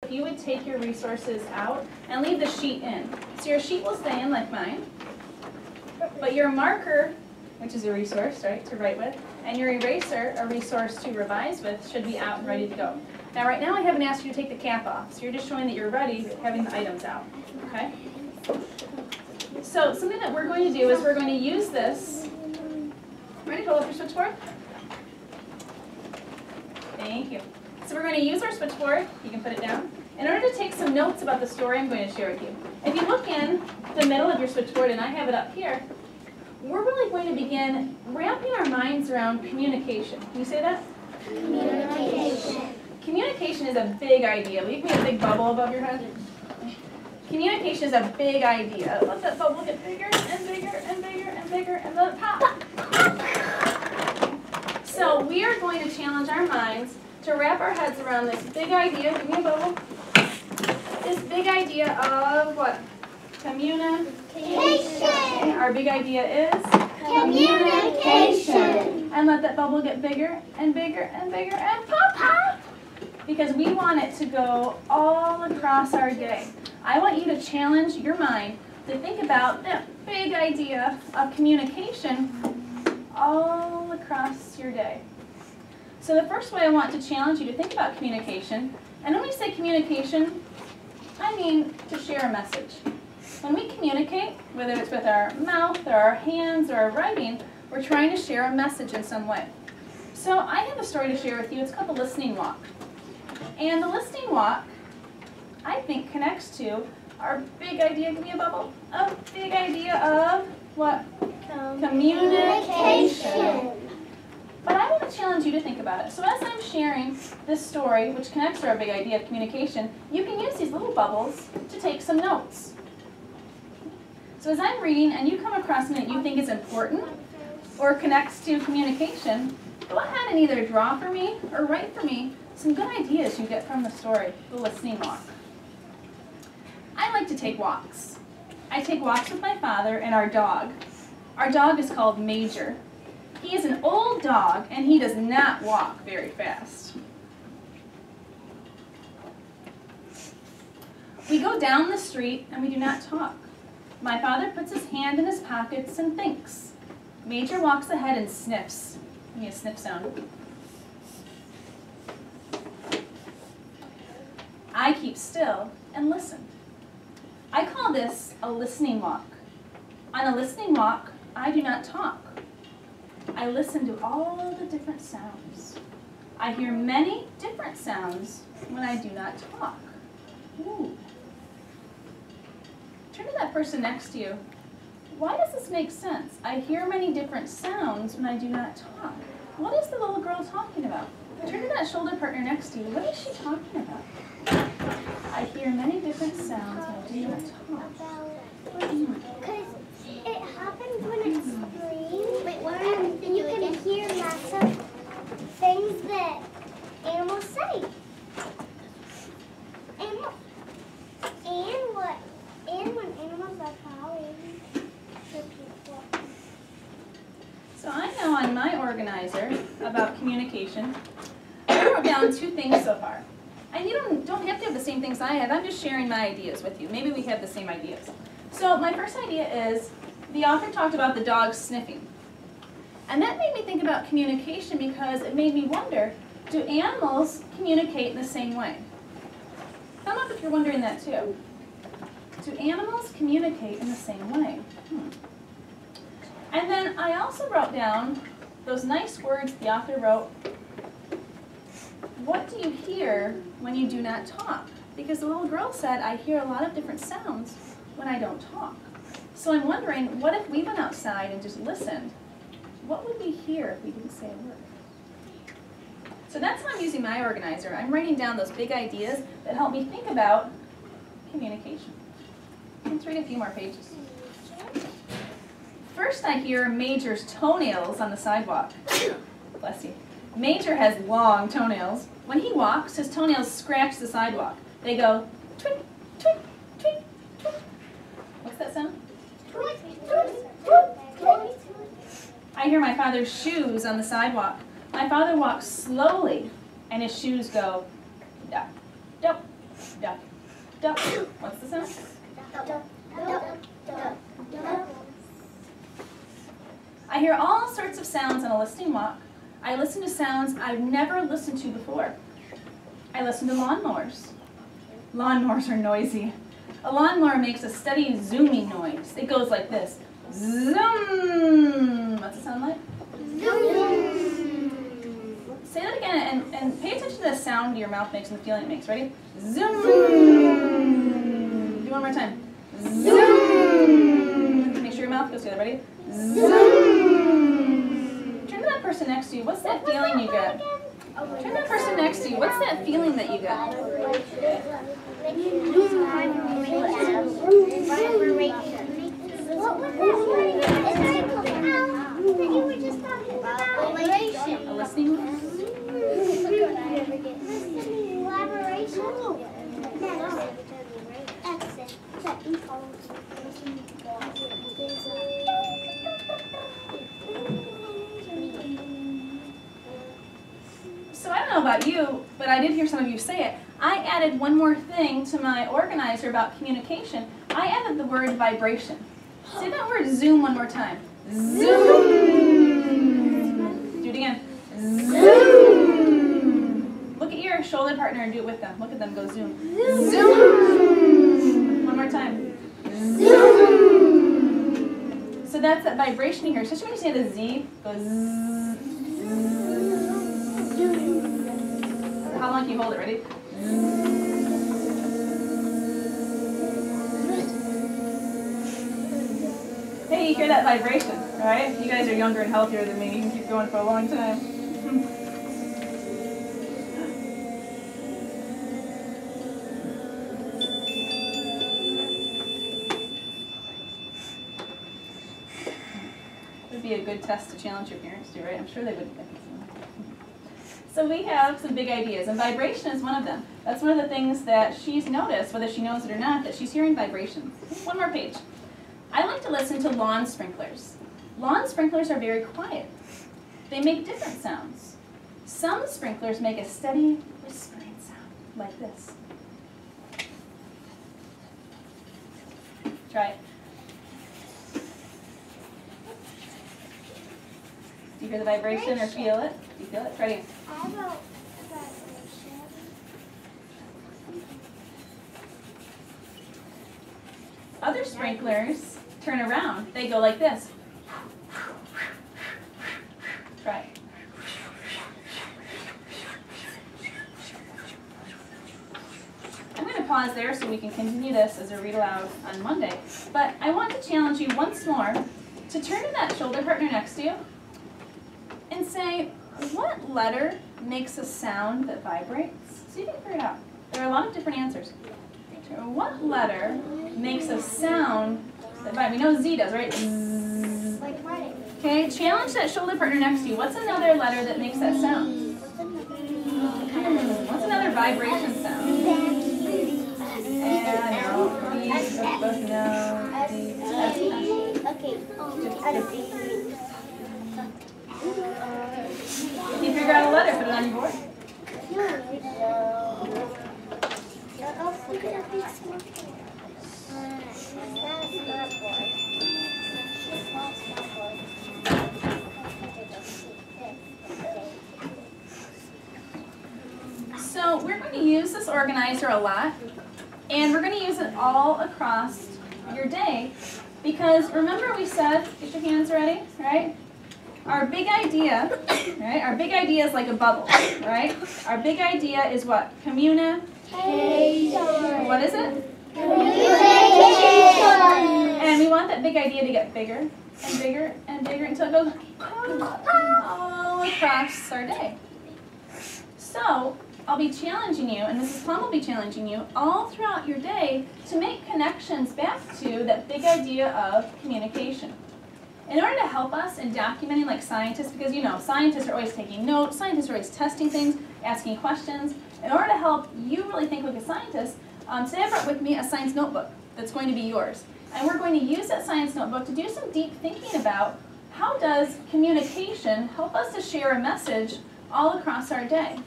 If you would take your resources out and leave the sheet in. So your sheet will stay in like mine, but your marker, which is a resource, right, to write with, and your eraser, a resource to revise with, should be out and ready to go. Now right now I haven't asked you to take the cap off, so you're just showing that you're ready with having the items out, okay? So something that we're going to do is we're going to use this. Ready to pull up your switchboard? Thank you. So we're going to use our switchboard, you can put it down, in order to take some notes about the story I'm going to share with you. If you look in the middle of your switchboard, and I have it up here, we're really going to begin wrapping our minds around communication. Can you say that? Communication. Communication is a big idea. Will you give me a big bubble above your head? Communication is a big idea. Let that bubble get bigger and bigger and bigger and bigger and then pop. So we are going to challenge our minds to wrap our heads around this big idea. Give me a bubble. This big idea of what? Communication. Our big idea is? Communication. And let that bubble get bigger and bigger and bigger and pop, pop. Because we want it to go all across our day. I want you to challenge your mind to think about that big idea of communication all across your day. So the first way I want to challenge you to think about communication, and when we say communication, I mean to share a message. When we communicate, whether it's with our mouth or our hands or our writing, we're trying to share a message in some way. So I have a story to share with you. It's called the listening walk. And the listening walk, I think, connects to our big idea, give me a bubble, a big idea of what? Communication. But I want to challenge you to think about it. So as I'm sharing this story, which connects to our big idea of communication, you can use these little bubbles to take some notes. So as I'm reading and you come across something that you think is important or connects to communication, go ahead and either draw for me or write for me some good ideas you get from the story, the listening walk. I like to take walks. I take walks with my father and our dog. Our dog is called Major. He is an old dog and he does not walk very fast. We go down the street and we do not talk. My father puts his hand in his pockets and thinks. Major walks ahead and sniffs. Give me a sniff sound. I keep still and listen. I call this a listening walk. On a listening walk, I do not talk. I listen to all the different sounds. I hear many different sounds when I do not talk. Ooh. Turn to that person next to you. Why does this make sense? I hear many different sounds when I do not talk. What is the little girl talking about? Turn to that shoulder partner next to you. What is she talking about? I hear many different sounds when I do not talk. Because it happens when it screams, and you can hear lots of things that animals say. And when animals are calling for people. So I know on my organizer about communication, I wrote down 2 things so far. And you don't have to have the same things I have. I'm just sharing my ideas with you. Maybe we have the same ideas. So my first idea is the author talked about the dog sniffing. And that made me think about communication because it made me wonder, do animals communicate in the same way? Thumb up if you're wondering that too. Do animals communicate in the same way? And then I also wrote down those nice words the author wrote. What do you hear when you do not talk? Because the little girl said, I hear a lot of different sounds when I don't talk. So I'm wondering, what if we went outside and just listened? What would we hear if we didn't say a word? So that's how I'm using my organizer. I'm writing down those big ideas that help me think about communication. Let's read a few more pages. First I hear Major's toenails on the sidewalk. Bless you. Major has long toenails. When he walks, his toenails scratch the sidewalk. They go twink, twink, twink, twink. What's that sound? Twink, twink, twink, twink. I hear my father's shoes on the sidewalk. My father walks slowly, and his shoes go dop, dop, Duck. Duck. What's the sound? I hear all sorts of sounds on a listening walk. I listen to sounds I've never listened to before. I listen to lawnmowers. Lawnmowers are noisy. A lawnmower makes a steady zooming noise. It goes like this. Zoom. What's it sound like? Zoom. Say that again and pay attention to the sound your mouth makes and the feeling it makes. Ready? Zoom. Do one more time. Zoom. Make sure your mouth goes together. Ready? Zoom. Turn to that person next to you. What's that feeling you get? Turn to that person next to you. What's that feeling that you get? What was that? That you were just talking about? A listening one? Collaboration? That's it. So I don't know about you, but I did hear some of you say it. I added one more thing to my organizer about communication. I added the word vibration. Say that word zoom one more time. Zoom. Do it again. Zoom. Look at your shoulder partner and do it with them. Look at them, go zoom. Zoom. One more time. Zoom. So that's that vibration here. Especially when you say the Z, go zzz. How long can you hold it? Ready? Hey, you hear that vibration, all right? You guys are younger and healthier than me. You can keep going for a long time. Would be a good test to challenge your parents to, right? I'm sure they would. So we have some big ideas, and vibration is one of them. That's one of the things that she's noticed, whether she knows it or not, that she's hearing vibrations. One more page. I like to listen to lawn sprinklers. Lawn sprinklers are very quiet. They make different sounds. Some sprinklers make a steady whispering sound, like this. Try it. Do you hear the vibration or feel it? Do you feel it? Try it again. I have a vibration. Other sprinklers turn around. They go like this. Try it. I'm going to pause there so we can continue this as a read aloud on Monday. But I want to challenge you once more to turn to that shoulder partner next to you and say, what letter makes a sound that vibrates? See if you can figure it out. There are a lot of different answers. What letter makes a sound that vibrates? We know Z does, right? Zzz. Like mine. Okay, challenge that shoulder partner next to you. What's another letter that makes that sound? What's another vibration sound? And no. Can you figure out a letter? Put it on your board. So we're going to use this organizer a lot, and we're going to use it all across your day, because remember we said, get your hands ready, right? Our big idea, right? Our big idea is like a bubble, right? Our big idea is what? Communication. What is it? Communication. And we want that big idea to get bigger and bigger and bigger until it goes all across our day. So I'll be challenging you, and Mrs. Plum will be challenging you all throughout your day to make connections back to that big idea of communication. In order to help us in documenting like scientists, because you know, scientists are always taking notes, scientists are always testing things, asking questions. In order to help you really think like a scientist, today I brought with me a science notebook that's going to be yours. And we're going to use that science notebook to do some deep thinking about how does communication help us to share a message all across our day.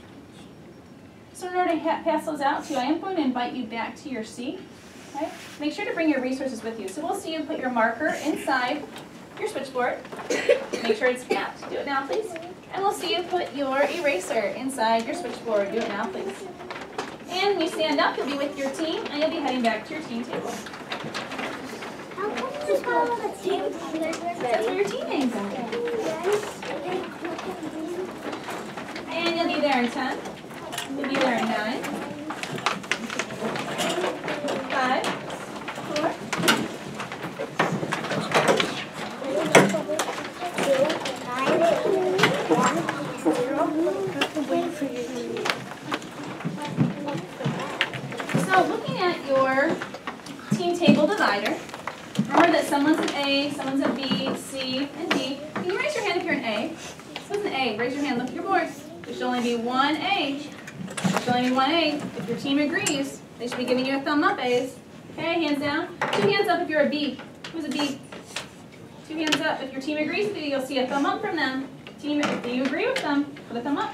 So in order to pass those out to you, I am going to invite you back to your seat. Okay? Make sure to bring your resources with you. So we'll see you put your marker inside your switchboard. Make sure it's capped. Do it now, please. And we'll see you put your eraser inside your switchboard. Do it now, please. And when you stand up, you'll be with your team, and you'll be heading back to your team table. How come it's called a team? That's where your team names are. And you'll be there in 10. You'll be there in 9. 5, 4. So looking at your team table divider, remember that someone's an A, someone's a B, C, and D. Can you raise your hand if you're an A? Who's an A? Raise your hand. Look at your board. There should only be one A. There should only be one A. If your team agrees, they should be giving you a thumb up, A's. Okay, hands down. 2 hands up if you're a B. Who's a B? 2 hands up. If your team agrees with you, you'll see a thumb up from them. Team, if you agree with them, put a thumb up.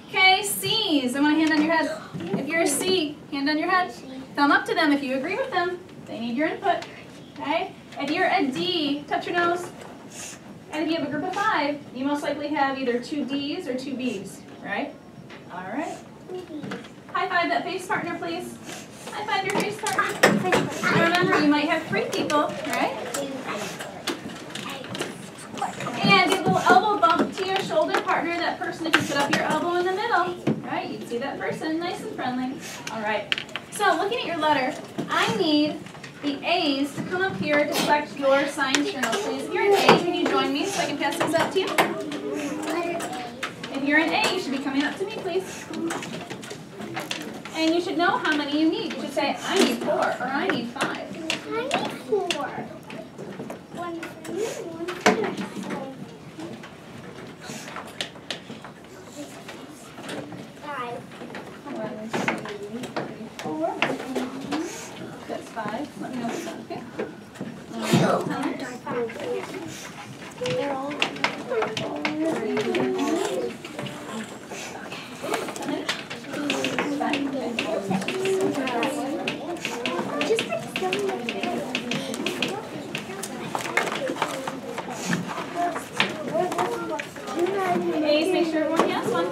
Okay, C's. I want a hand on your head. If you're a C, hand on your head. Thumb up to them if you agree with them. They need your input. Okay? If you're a D, touch your nose. And if you have a group of 5, you most likely have either 2 D's or 2 B's, right? All right. High five that face partner, please. High five your face partner. And remember, you might have 3 people, right? And give a little elbow bump to your shoulder partner, that person, if you put up your elbow in the middle, right? You'd see that person, nice and friendly. All right. So looking at your letter, I need the A's to come up here to select your science journal, please. If you're an A, can you join me so I can pass these out to you? If you're an A, you should be coming up to me, please. And you should know how many you need. You should say, I need 4 or I need 5. I need 4. 1 for me, 1 for you. 5. 1, 2, 3, 4. That's 5. Let me know what's done, okay? They're all just like A's, make sure everyone has one.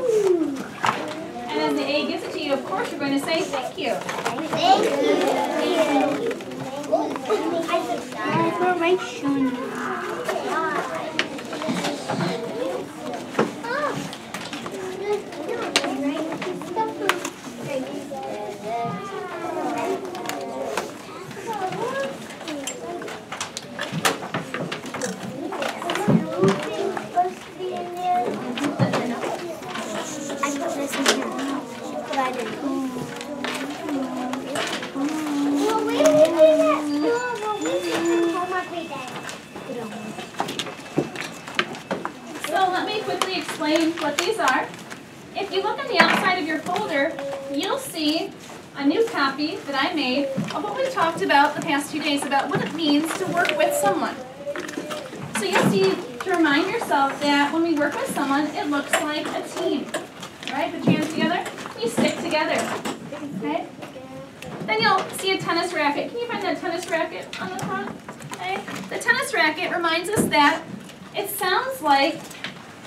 And as the A gives it to you, of course, you're going to say thank you. Thank you. So let me quickly explain what these are. If you look on the outside of your folder, you'll see a new copy that I made of what we talked about the past few days about what it means to work with someone. So you'll see, to remind yourself that when we work with someone, it looks like a team. Right? Put your hands together. You stick together. Okay? Then you'll see a tennis racket. Can you find that tennis racket on the front? Okay? The tennis racket reminds us that it sounds like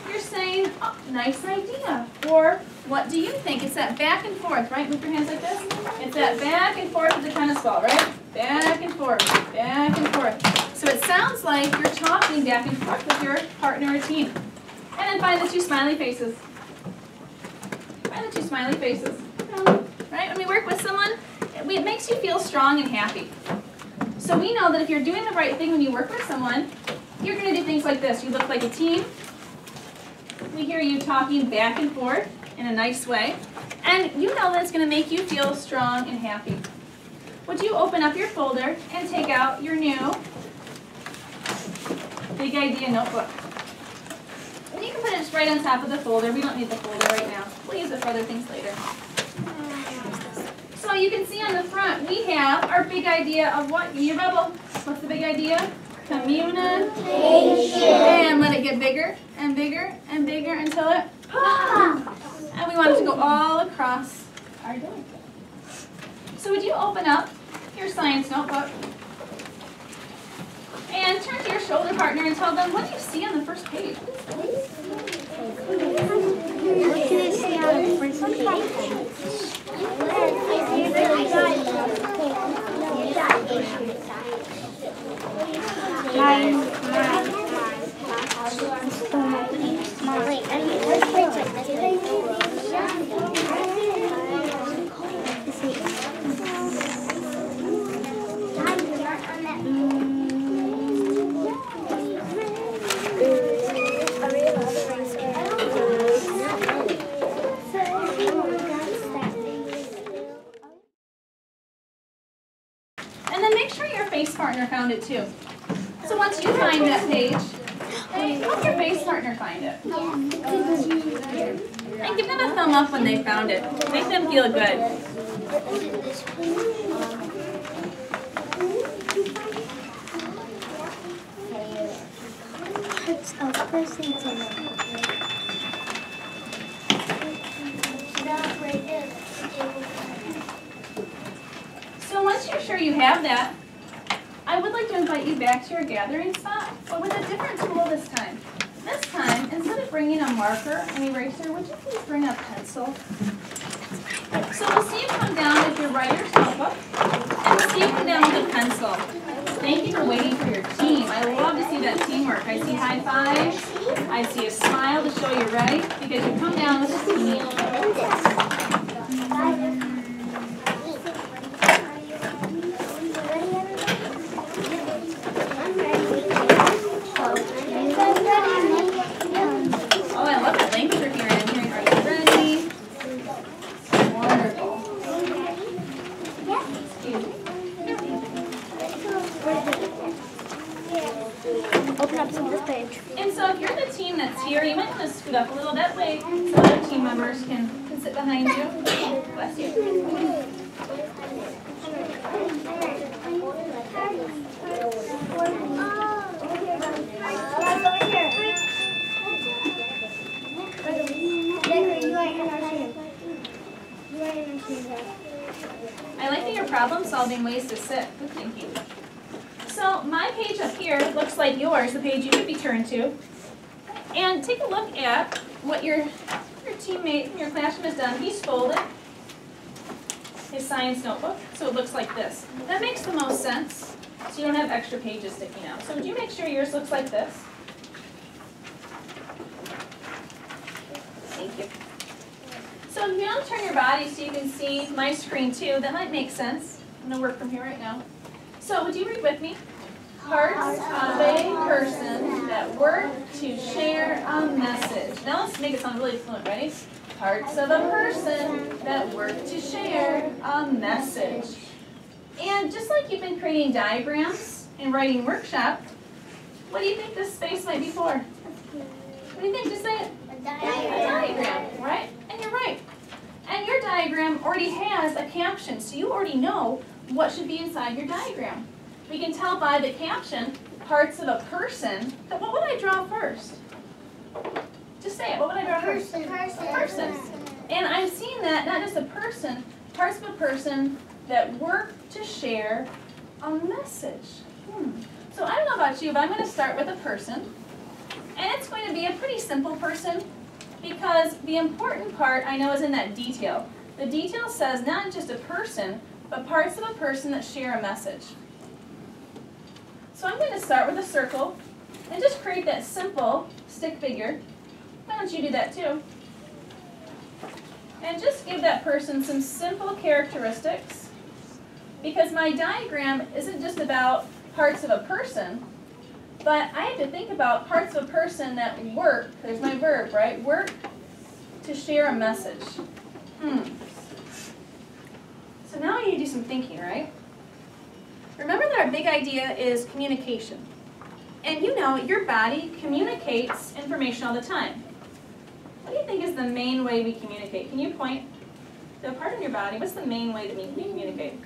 you're saying, oh, nice idea, or what do you think? It's that back and forth, right? Move your hands like this. It's that back and forth with the tennis ball, right? Back and forth, back and forth. So it sounds like you're talking back and forth with your partner or team. And then find the 2 smiley faces. Find the 2 smiley faces. Right? When we work with someone, it makes you feel strong and happy. So we know that if you're doing the right thing when you work with someone, you're going to do things like this. You look like a team. We hear you talking back and forth in a nice way. And you know that it's going to make you feel strong and happy. Would you open up your folder and take out your new Big Idea notebook? And you can put it just right on top of the folder. We don't need the folder right now. We'll use it for other things later. So you can see on the front, we have our big idea of what? You rebel. What's the big idea? Communication. And let it get bigger and bigger and bigger until it pops. And we want it to go all across are doing. So would you open up your science notebook and turn to your shoulder partner and tell them, what do you see on the first page? What do you see on the first page? And then make sure your face partner found it too. So once you find that page, help your face partner find it. And give them a thumb up when they found it. Make them feel good. So once you're sure you have that, I would like to invite you back to your gathering spot, but with a different tool this time. This time, instead of bringing a marker and eraser, would you please bring a pencil? So we'll see you come down with your writer's notebook, and we'll see you come down with a pencil. Thank you for waiting for your team. I love to see that teamwork. I see high fives. I see a smile to show you're ready, because you come down with a team. Oh, I love it. Thanks for hearing. Are you ready? Wonderful. Open up some of this page. And so if you're the team that's here, you might want to scoot up a little that way so other team members can sit behind you. Bless you. I like that you're problem-solving ways to sit. Good thinking. So my page up here looks like yours, the page you should be turned to. And take a look at what your teammate in your classroom has done. He's folded his science notebook, so it looks like this. That makes the most sense, so you don't have extra pages sticking out. So would you make sure yours looks like this? Thank you. So if you don't turn your body so you can see my screen too, that might make sense. I'm going to work from here right now. So would you read with me? Parts of a person that work to share a message. Now let's make it sound really fluent. Ready? Parts of a person that work to share a message. And just like you've been creating diagrams and writing workshop, what do you think this space might be for? What do you think? Just say it. A diagram, right? And you're right. And your diagram already has a caption, so you already know what should be inside your diagram. We can tell by the caption, parts of a person, that what would I draw first? Just say it. What would I draw first? A person. And I'm seeing that, not just a person, parts of a person that work to share a message. So I don't know about you, but I'm going to start with a person. And it's going to be a pretty simple person, because the important part I know is in that detail. The detail says not just a person, but parts of a person that share a message. So I'm going to start with a circle and just create that simple stick figure. Why don't you do that too? And just give that person some simple characteristics, because my diagram isn't just about parts of a person, but I have to think about parts of a person that work, there's my verb, right? Work to share a message. So now I need to do some thinking, right? Remember that our big idea is communication. And you know, your body communicates information all the time. What do you think is the main way we communicate? Can you point to a part in your body? What's the main way that we communicate?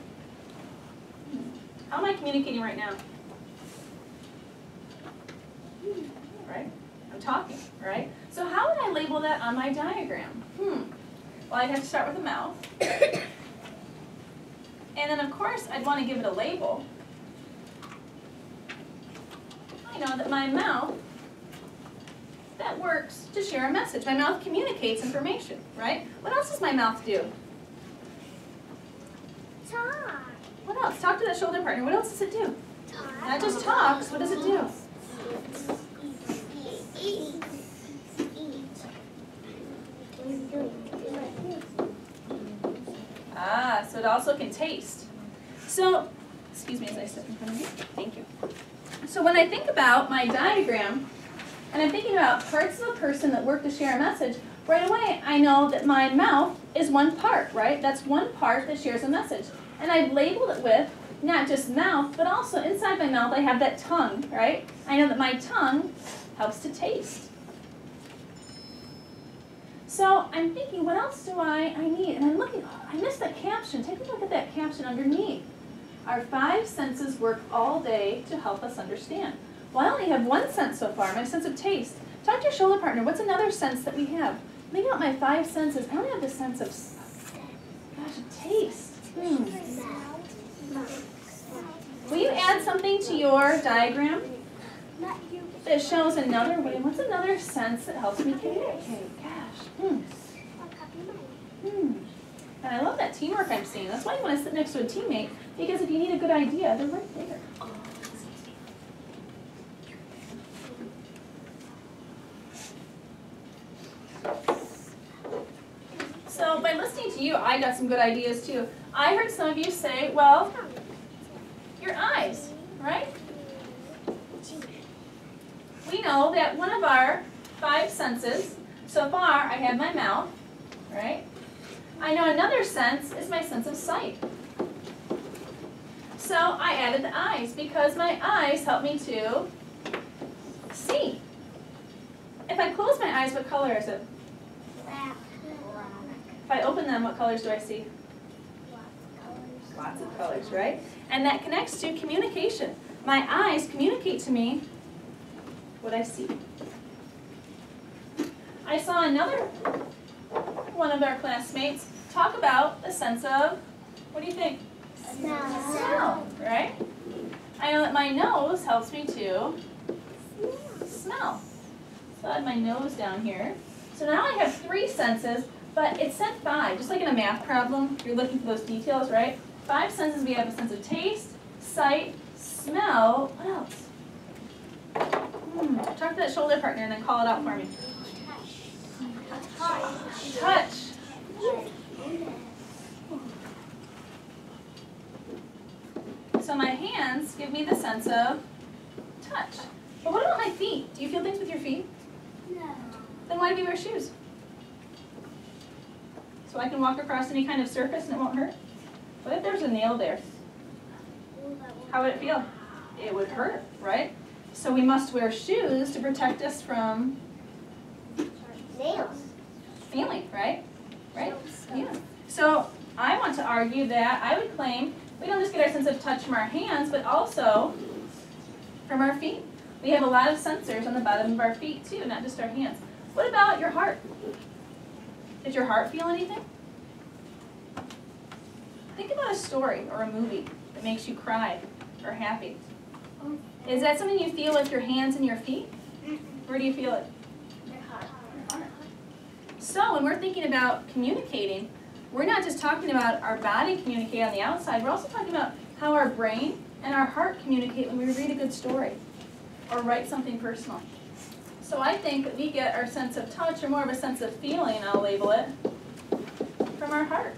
How am I communicating right now? Right? I'm talking, right? So how would I label that on my diagram? Well, Well, I'd have to start with the mouth. And then, of course, I'd want to give it a label. I know that my mouth, that works to share a message. My mouth communicates information, right? What else does my mouth do? Talk. What else? Talk to that shoulder partner. What else does it do? Talk. Not just talks. What does it do? Eat. Ah, so it also can taste. So, excuse me as I step in front of you. Thank you. So when I think about my diagram, and I'm thinking about parts of a person that work to share a message, right away I know that my mouth is one part, right? That's one part that shares a message. And I've labeled it with not just mouth, but also inside my mouth I have that tongue, right? I know that my tongue helps to taste. So I'm thinking, what else do I need? And I'm looking, oh, I missed that caption. Take a look at that caption underneath. Our 5 senses work all day to help us understand. Well, I only have one sense so far, my sense of taste. Talk to your shoulder partner. What's another sense that we have? Think about my 5 senses. I only have the sense of, gosh, taste. Will you add something to your diagram that shows another way? What's another sense that helps me communicate? Gosh. And I love that teamwork I'm seeing. That's why you want to sit next to a teammate, because if you need a good idea, they're right there. So by listening to you, I got some good ideas too. I heard some of you say, well, your eyes, right? We know that one of our 5 senses, so far I have my mouth, right? I know another sense is my sense of sight. So I added the eyes because my eyes help me to see. If I close my eyes, what color is it? If I open them, what colors do I see? Lots of colors, right? And that connects to communication. My eyes communicate to me what I see. I saw another one of our classmates talk about the sense of, what do you think? Smell, right? I know that my nose helps me to smell. So I have my nose down here. So now I have 3 senses, but it said 5. Just like in a math problem, you're looking for those details, right? 5 senses, we have a sense of taste, sight, smell. What else? Talk to that shoulder partner and then call it out for me. Touch. So my hands give me the sense of touch. But what about my feet? Do you feel things with your feet? No. Then why do we wear shoes? So I can walk across any kind of surface and it won't hurt? What if there's a nail there? How would it feel? It would hurt, right? So we must wear shoes to protect us from Nails. feeling, right? Right? Yeah. So I want to argue that I would claim we don't just get our sense of touch from our hands, but also from our feet. We have a lot of sensors on the bottom of our feet too, not just our hands. What about your heart? Did your heart feel anything? Think about a story or a movie that makes you cry or happy. Is that something you feel with your hands and your feet? Where do you feel it? Your heart. So when we're thinking about communicating, we're not just talking about our body communicating on the outside, we're also talking about how our brain and our heart communicate when we read a good story or write something personal. So I think that we get our sense of touch, or more of a sense of feeling, I'll label it, from our heart.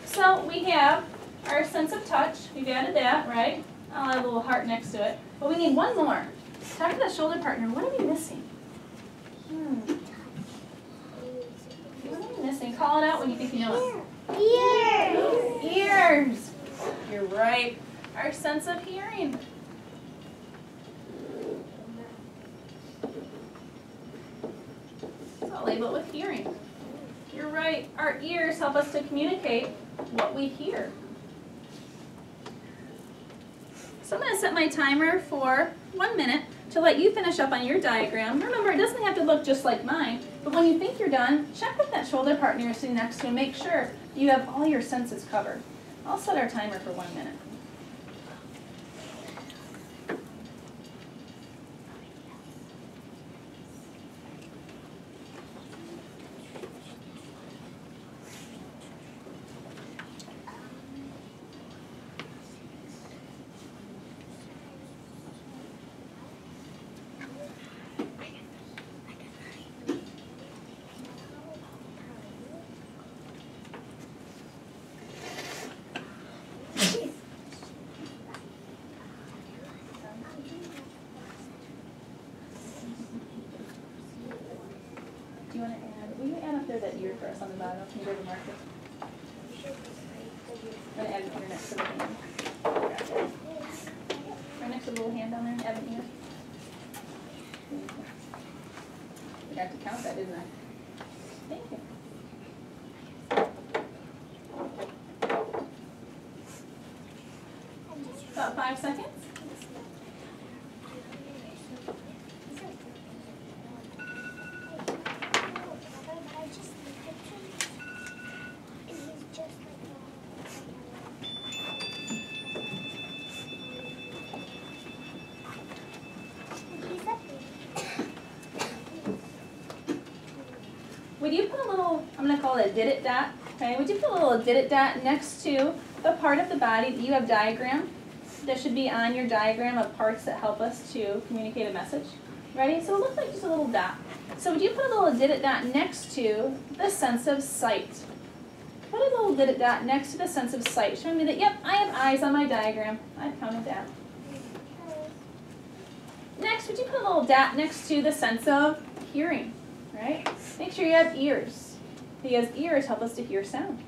So we have our sense of touch, we've added that, right? I'll add a little heart next to it. But we need one more. Talk to that shoulder partner, what are we missing? What are we missing? Call it out when you think you know it. Ears. Ears. You're right. Our sense of hearing. So I'll label it with hearing. You're right. Our ears help us to communicate what we hear. So I'm going to set my timer for 1 minute to let you finish up on your diagram. Remember, it doesn't have to look just like mine, but when you think you're done, check with that shoulder partner you're sitting next to and make sure you have all your senses covered. I'll set our timer for 1 minute. Do you want to add, will you add up there that ear for us on the bottom? Can you go to marker? I'm going to add an ear next to the hand. Right next to the little hand down there, add an ear. I got to count that, didn't I? Thank you. About 5 seconds. Would you put a little, I'm going to call it a did it dot, okay? Would you put a little did it dot next to the part of the body that you have diagrammed? That should be on your diagram of parts that help us to communicate a message. Ready? So it looks like just a little dot. So would you put a little did it dot next to the sense of sight? Put a little did it dot next to the sense of sight, showing me that, yep, I have eyes on my diagram. I've counted that. Next, would you put a little dot next to the sense of hearing? Right? Make sure you have ears, because ears help us to hear sound.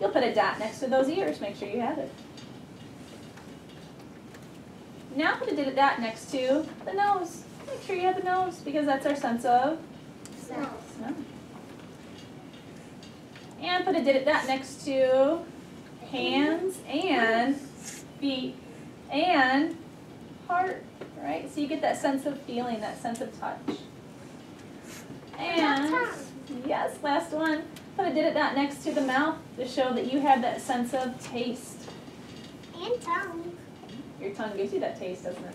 You'll put a dot next to those ears, make sure you have it. Now put a dot next to the nose. Make sure you have the nose, because that's our sense of smell. And put a dot next to hands and feet and heart, right? So you get that sense of feeling, that sense of touch. And, yes, last one, put a dot next to the mouth to show that you have that sense of taste. And tongue. Your tongue gives you that taste, doesn't it?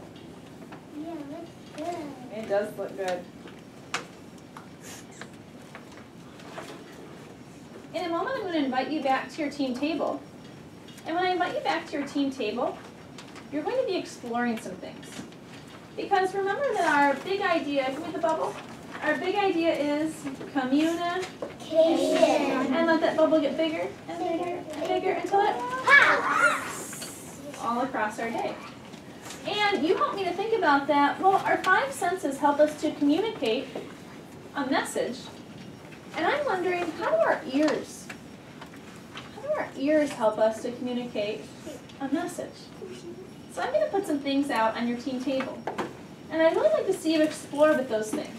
Yeah, it looks good. It does look good. In a moment, I'm going to invite you back to your team table. And when I invite you back to your team table, you're going to be exploring some things. Because remember that our big idea, can we have the bubble? Our big idea is communication. And let that bubble get bigger and bigger and bigger until it pops all across our day. And you help me to think about that. Well, our 5 senses help us to communicate a message. And I'm wondering, how do our ears help us to communicate a message? So I'm going to put some things out on your team table. And I'd really like to see you explore with those things.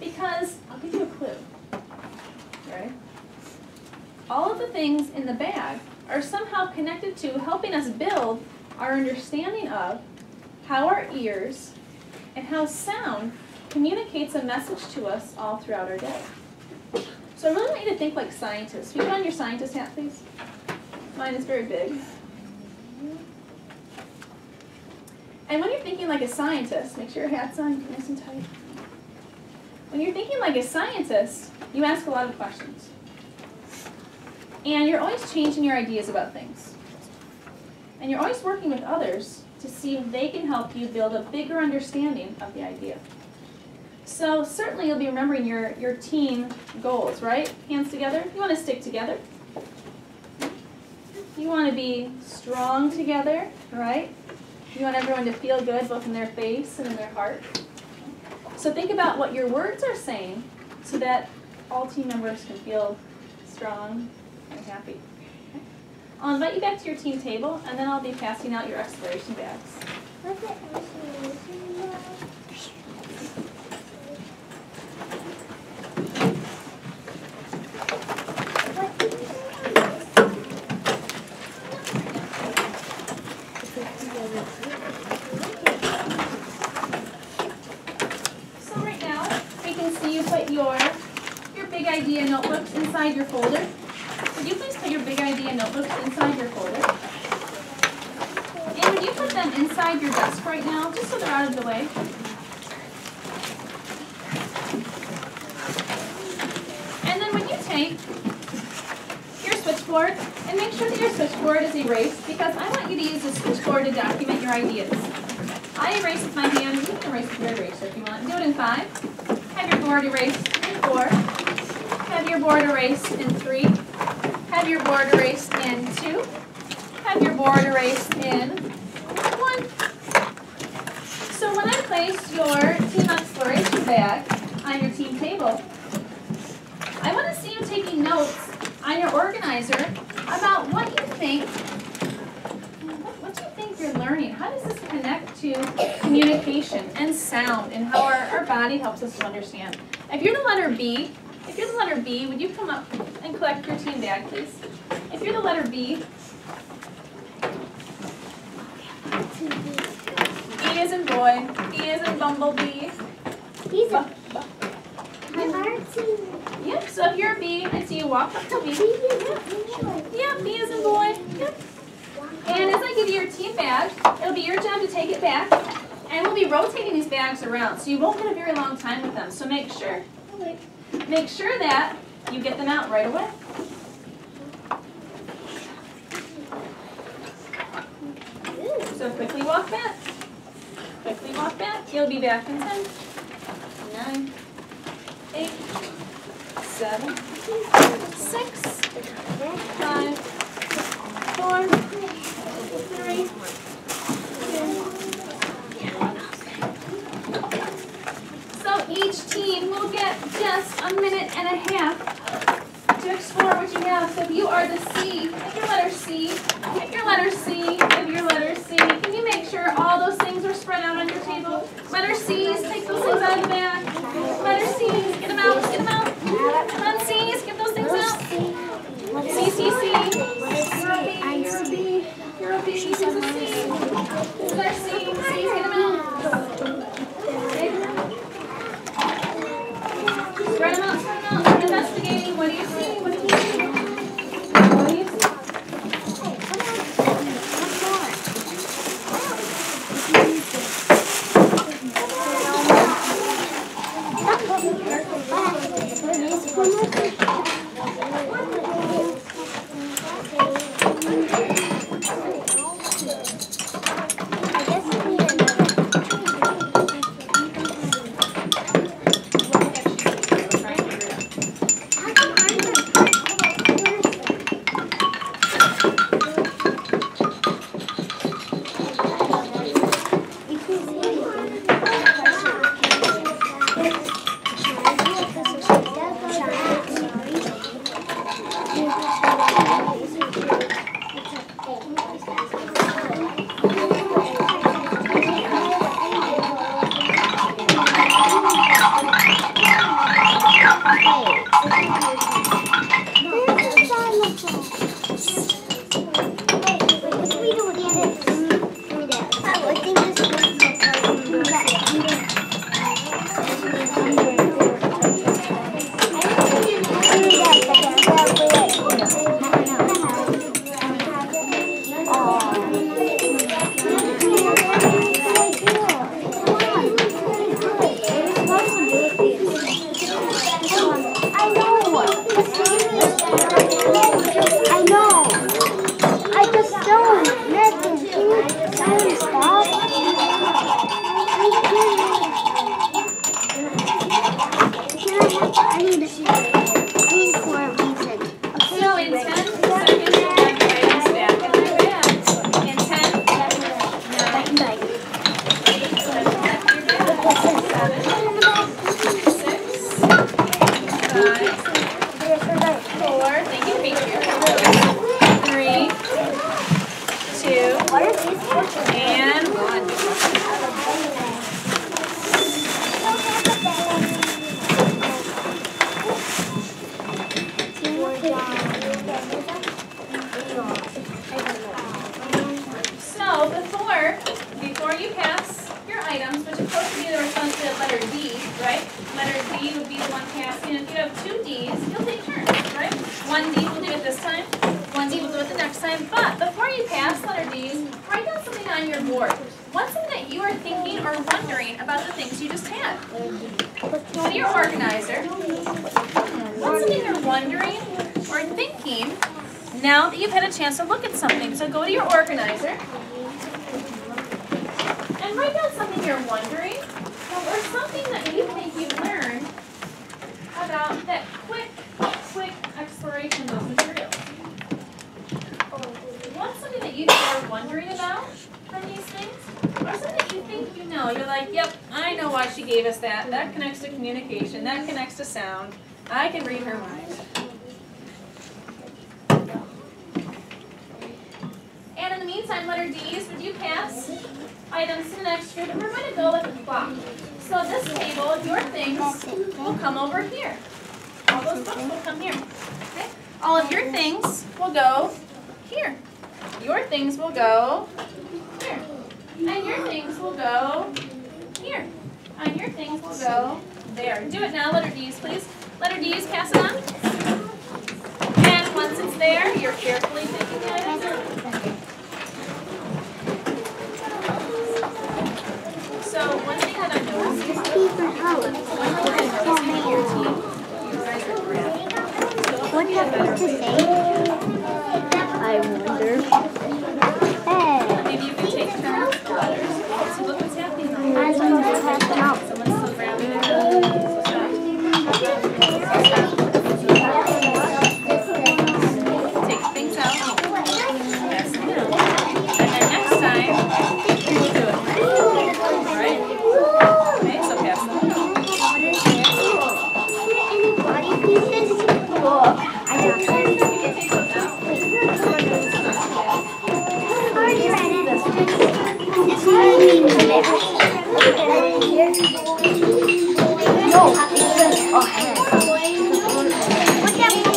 Because, I'll give you a clue. Ready? All of the things in the bag are somehow connected to helping us build our understanding of how our ears and how sound communicates a message to us all throughout our day. So I really want you to think like scientists. Will you put on your scientist hat, please? Mine is very big. And when you're thinking like a scientist, make sure your hat's on, nice and tight. When you're thinking like a scientist, you ask a lot of questions. And you're always changing your ideas about things. And you're always working with others to see if they can help you build a bigger understanding of the idea. So certainly you'll be remembering your team goals, right? Hands together. You want to stick together. You want to be strong together, right? You want everyone to feel good both in their face and in their heart. So think about what your words are saying so that all team members can feel strong and happy. Okay. I'll invite you back to your team table, and then I'll be passing out your exploration bags. What's the exploration bag? What did you say on this? inside your folder? Would you please put your big idea notebooks inside your folder? And would you put them inside your desk right now, just so they're out of the way? And then would you take your switchboard and make sure that your switchboard is erased, because I want you to use the switchboard to document your ideas. I erase with my hand. You can erase with your eraser if you want. Do it in 5. Have your board erased in 4. Have your board erased in 3. Have your board erased in 2. Have your board erased in 1. So when I place your team exploration bag on your team table, I want to see you taking notes on your organizer about what you think you're learning. How does this connect to communication and sound and how our body helps us to understand? If you're the letter B, would you come up and collect your team bag, please? If you're the letter B, B is in boy, B is in bumblebee. He's a Yep, so if you're a B, I see you walk up to B. Yeah, B is in boy. Yep. And as I give you your team bag, it'll be your job to take it back, and we'll be rotating these bags around, so you won't get a very long time with them. So make sure that you get them out right away. So quickly walk back. Quickly walk back. You'll be back in 10, 9, 8, 7, 6, 5, 4, 3, 2, 1. So each team will get just a minute and a half to explore what you have. So if you are the C, pick your letter C, pick your letter C, pick your letter C. Can you make sure all those things are spread out on your table? Letter C's, take those things out of the bag. Letter C's, get them out, get them out. Come on, C's, get those things out. C, C, C. You're a B. You're a B. Here's a C. Here's our C. C's, get them out. Spread them out, spread them out. Start investigating. What do you see? What do you see? What do you see? Before you pass your items, which of course would be the responsibility of letter D, right? letter D would be the one passing. If you have two Ds, you'll take turns, right? One D will do it this time, one D will do it the next time. But before you pass letter Ds, write down something on your board. What's something that you are thinking or wondering about the things you just had? Go to your organizer. What's something you're wondering or thinking now that you've had a chance to look at something? So go to your organizer and write down something you're wondering or something that you think you've learned about that quick exploration of those materials. What's something that you are wondering about from these things? Or something that you think you know. You're like, yep, I know why she gave us that. That connects to communication. That connects to sound. I can read her mind. And in the meantime, letter D's, would you pass items to the next group? And we're going to go like a clock. So this table, your things will come over here. All those books will come here. Okay? All of your things will go here. Your things will go here. And your things will go here. And your things will go there. Do it now, letter D's, please. Letter D's, pass it on. And once it's there, you're carefully taking the items out. So one thing that I noticed is your team, you guys are great. What do you have to say? I wonder. Hey. Maybe you can take them out the letters. So look what's happening. I was going to pass them out. Someone's still grabbing it. So stop. Take things out. Pass them down. And then next time, we'll do it. Alright? Okay, so pass them down. Body pieces? Look, I got this. You can take those out. Already read it. It's already there. No, it's just ahead. Look at me.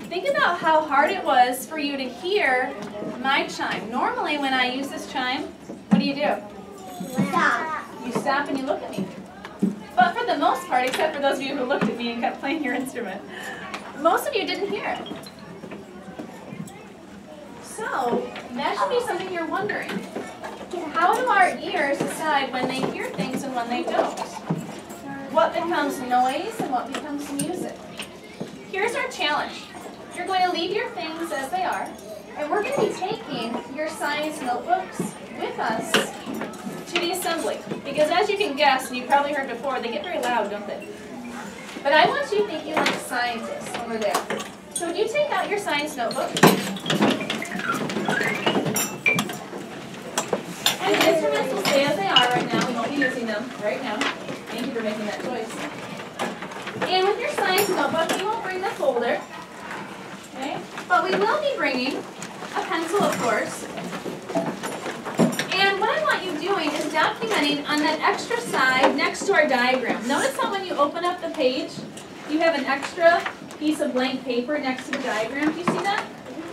Think about how hard it was for you to hear my chime. Normally when I use this chime, what do? Stop. You stop and you look at me. But for the most part, except for those of you who looked at me and kept playing your instrument, most of you didn't hear it. So that should be something you're wondering. How do our ears decide when they hear things and when they don't? What becomes noise and what becomes music? Here's our challenge. You're going to leave your things as they are, and we're going to be taking your science notebooks with us to the assembly. Because as you can guess, and you probably heard before, they get very loud, don't they? But I want you thinking like scientists over there. So would you take out your science notebook? And the instruments will stay as they are right now. We won't be using them right now. Thank you for making that choice. And with your science notebook, you won't bring the folder. Okay? But we will be bringing a pencil, of course. And what I want you doing is documenting on that extra side next to our diagram. Notice how when you open up the page, you have an extra piece of blank paper next to the diagram. Do you see that?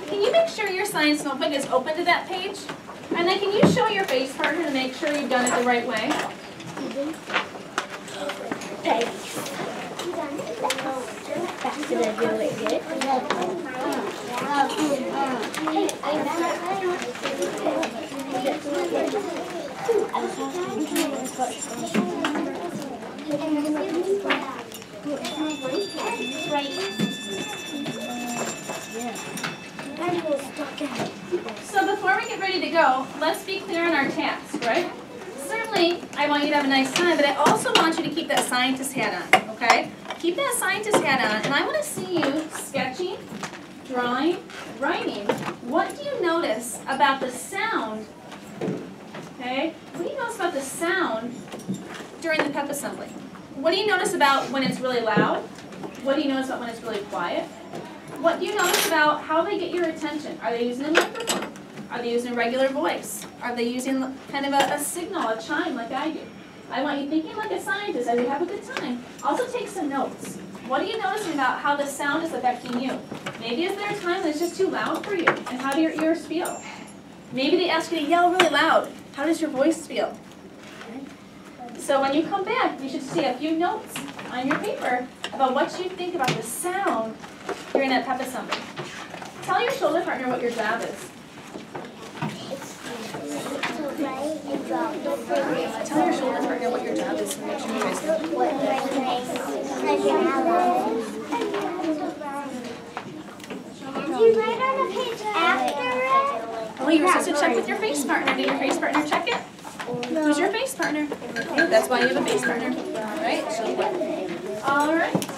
Can you make sure your science notebook is open to that page? And then can you show your face partner to make sure you've done it the right way? So before we get ready to go, let's be clear on our task, right? Certainly, I want you to have a nice time, but I also want you to keep that scientist hat on, okay? Keep that scientist hat on, and I want to see you sketching, drawing, writing. What do you notice about the sound, okay? What do you notice about the sound during the pep assembly? What do you notice about when it's really loud? What do you notice about when it's really quiet? What do you notice about how they get your attention? Are they using a microphone? Are they using a regular voice? Are they using kind of a signal, a chime like I do? I want you thinking like a scientist as you have a good time. Also take some notes. What are you noticing about how the sound is affecting you? Maybe is there a time that it's just too loud for you? And how do your ears feel? Maybe they ask you to yell really loud. How does your voice feel? So when you come back, you should see a few notes on your paper about what you think about the sound during that pep assembly. Tell your shoulder partner what your job is. Tell your shoulder partner what your job is. Make sure you guys know. Do you write on a page after it? Oh, you were supposed to check with your face partner. Did your face partner check it? Who's your face partner? Okay, that's why you have a face partner. All right. All right.